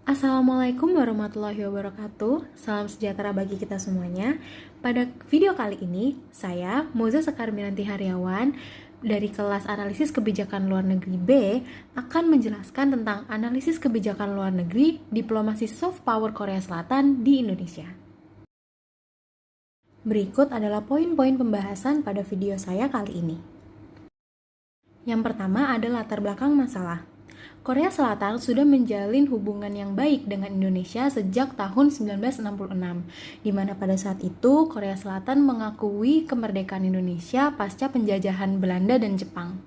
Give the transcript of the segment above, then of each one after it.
Assalamualaikum warahmatullahi wabarakatuh. Salam sejahtera bagi kita semuanya. Pada video kali ini, saya Moza Sekarminanti Haryawan dari kelas Analisis Kebijakan Luar Negeri B akan menjelaskan tentang analisis kebijakan luar negeri diplomasi soft power Korea Selatan di Indonesia. Berikut adalah poin-poin pembahasan pada video saya kali ini. Yang pertama adalah latar belakang masalah. Korea Selatan sudah menjalin hubungan yang baik dengan Indonesia sejak tahun 1966, di mana pada saat itu Korea Selatan mengakui kemerdekaan Indonesia pasca penjajahan Belanda dan Jepang.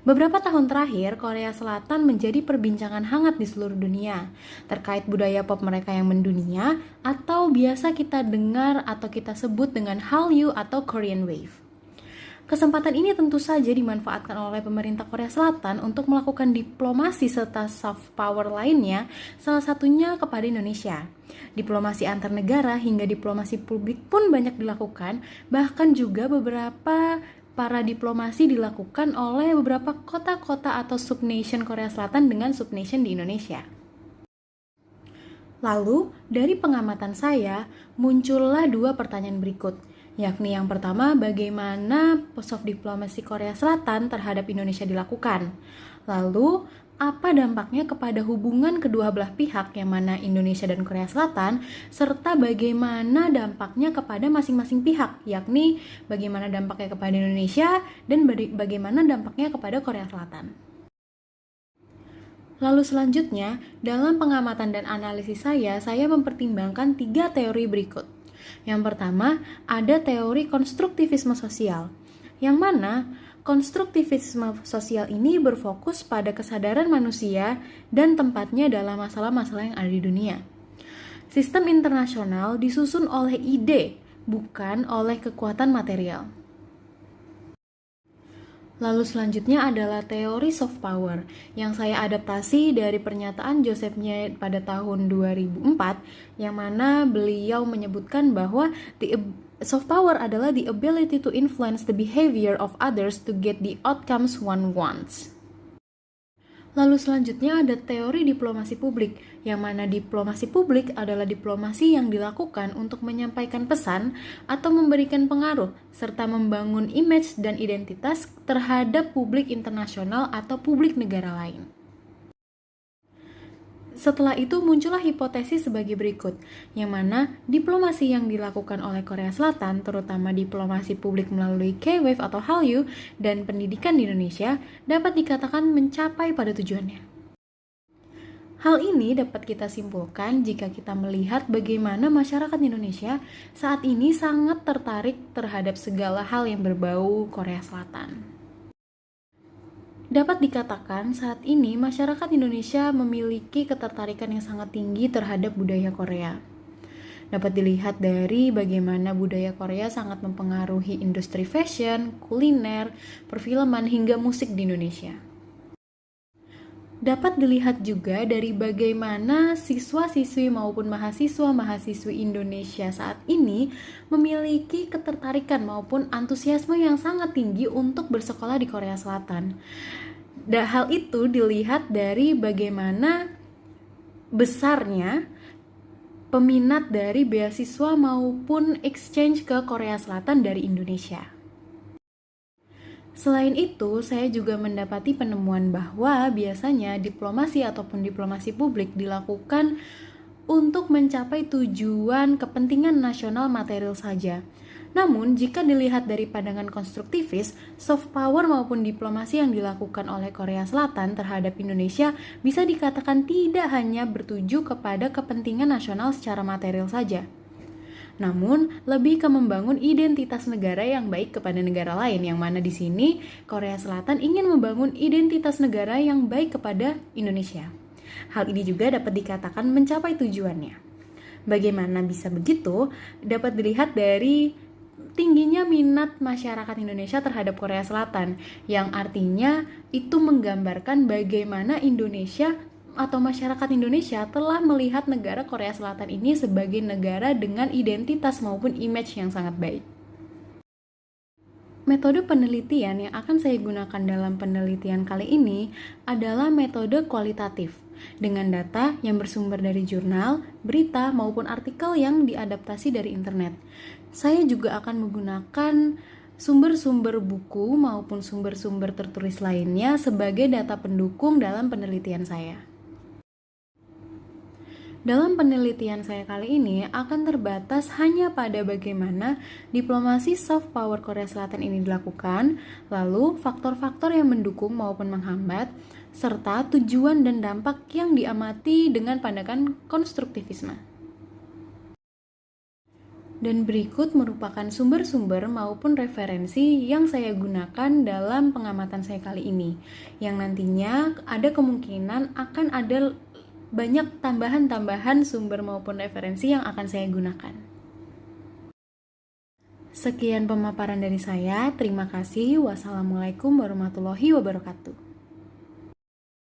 Beberapa tahun terakhir, Korea Selatan menjadi perbincangan hangat di seluruh dunia terkait budaya pop mereka yang mendunia atau biasa kita dengar atau kita sebut dengan Hallyu atau Korean Wave. Kesempatan ini tentu saja dimanfaatkan oleh pemerintah Korea Selatan untuk melakukan diplomasi serta soft power lainnya, salah satunya kepada Indonesia. Diplomasi antar negara hingga diplomasi publik pun banyak dilakukan, bahkan juga beberapa para diplomasi dilakukan oleh beberapa kota-kota atau subnation Korea Selatan dengan subnation di Indonesia. Lalu, dari pengamatan saya, muncullah dua pertanyaan berikut, yakni yang pertama, bagaimana soft diplomasi Korea Selatan terhadap Indonesia dilakukan? Lalu, apa dampaknya kepada hubungan kedua belah pihak yang mana Indonesia dan Korea Selatan, serta bagaimana dampaknya kepada masing-masing pihak, yakni bagaimana dampaknya kepada Indonesia dan bagaimana dampaknya kepada Korea Selatan. Lalu selanjutnya, dalam pengamatan dan analisis saya mempertimbangkan 3 teori berikut. Yang pertama, ada teori konstruktivisme sosial, yang mana konstruktivisme sosial ini berfokus pada kesadaran manusia dan tempatnya dalam masalah-masalah yang ada di dunia. Sistem internasional disusun oleh ide, bukan oleh kekuatan material. Lalu selanjutnya adalah teori soft power yang saya adaptasi dari pernyataan Joseph Nye pada tahun 2004 yang mana beliau menyebutkan bahwa soft power adalah the ability to influence the behavior of others to get the outcomes one wants. Lalu selanjutnya ada teori diplomasi publik, yang mana diplomasi publik adalah diplomasi yang dilakukan untuk menyampaikan pesan atau memberikan pengaruh, serta membangun image dan identitas terhadap publik internasional atau publik negara lain. Setelah itu muncullah hipotesis sebagai berikut, yang mana diplomasi yang dilakukan oleh Korea Selatan, terutama diplomasi publik melalui K-Wave atau Hallyu dan pendidikan di Indonesia, dapat dikatakan mencapai pada tujuannya. Hal ini dapat kita simpulkan jika kita melihat bagaimana masyarakat Indonesia saat ini sangat tertarik terhadap segala hal yang berbau Korea Selatan. Dapat dikatakan saat ini masyarakat Indonesia memiliki ketertarikan yang sangat tinggi terhadap budaya Korea. Dapat dilihat dari bagaimana budaya Korea sangat mempengaruhi industri fashion, kuliner, perfilman, hingga musik di Indonesia. Dapat dilihat juga dari bagaimana siswa-siswi maupun mahasiswa-mahasiswi Indonesia saat ini memiliki ketertarikan maupun antusiasme yang sangat tinggi untuk bersekolah di Korea Selatan. Dan hal itu dilihat dari bagaimana besarnya peminat dari beasiswa maupun exchange ke Korea Selatan dari Indonesia. Selain itu, saya juga mendapati penemuan bahwa biasanya diplomasi ataupun diplomasi publik dilakukan untuk mencapai tujuan kepentingan nasional material saja. Namun, jika dilihat dari pandangan konstruktivis, soft power maupun diplomasi yang dilakukan oleh Korea Selatan terhadap Indonesia bisa dikatakan tidak hanya bertuju kepada kepentingan nasional secara material saja, namun lebih ke membangun identitas negara yang baik kepada negara lain, yang mana di sini Korea Selatan ingin membangun identitas negara yang baik kepada Indonesia. Hal ini juga dapat dikatakan mencapai tujuannya. Bagaimana bisa begitu? Dapat dilihat dari tingginya minat masyarakat Indonesia terhadap Korea Selatan, yang artinya itu menggambarkan bagaimana Indonesia atau masyarakat Indonesia telah melihat negara Korea Selatan ini sebagai negara dengan identitas maupun image yang sangat baik. Metode penelitian yang akan saya gunakan dalam penelitian kali ini adalah metode kualitatif. dengan data yang bersumber dari jurnal, berita, maupun artikel yang diadaptasi dari internet. Saya juga akan menggunakan sumber-sumber buku maupun sumber-sumber tertulis lainnya sebagai data pendukung dalam penelitian saya. Dalam penelitian saya kali ini akan terbatas hanya pada bagaimana diplomasi soft power Korea Selatan ini dilakukan, lalu faktor-faktor yang mendukung maupun menghambat, serta tujuan dan dampak yang diamati dengan pandangan konstruktivisme. Dan berikut merupakan sumber-sumber maupun referensi yang saya gunakan dalam pengamatan saya kali ini, yang nantinya ada kemungkinan akan ada banyak tambahan-tambahan sumber maupun referensi yang akan saya gunakan. Sekian pemaparan dari saya. Terima kasih. Wassalamualaikum warahmatullahi wabarakatuh.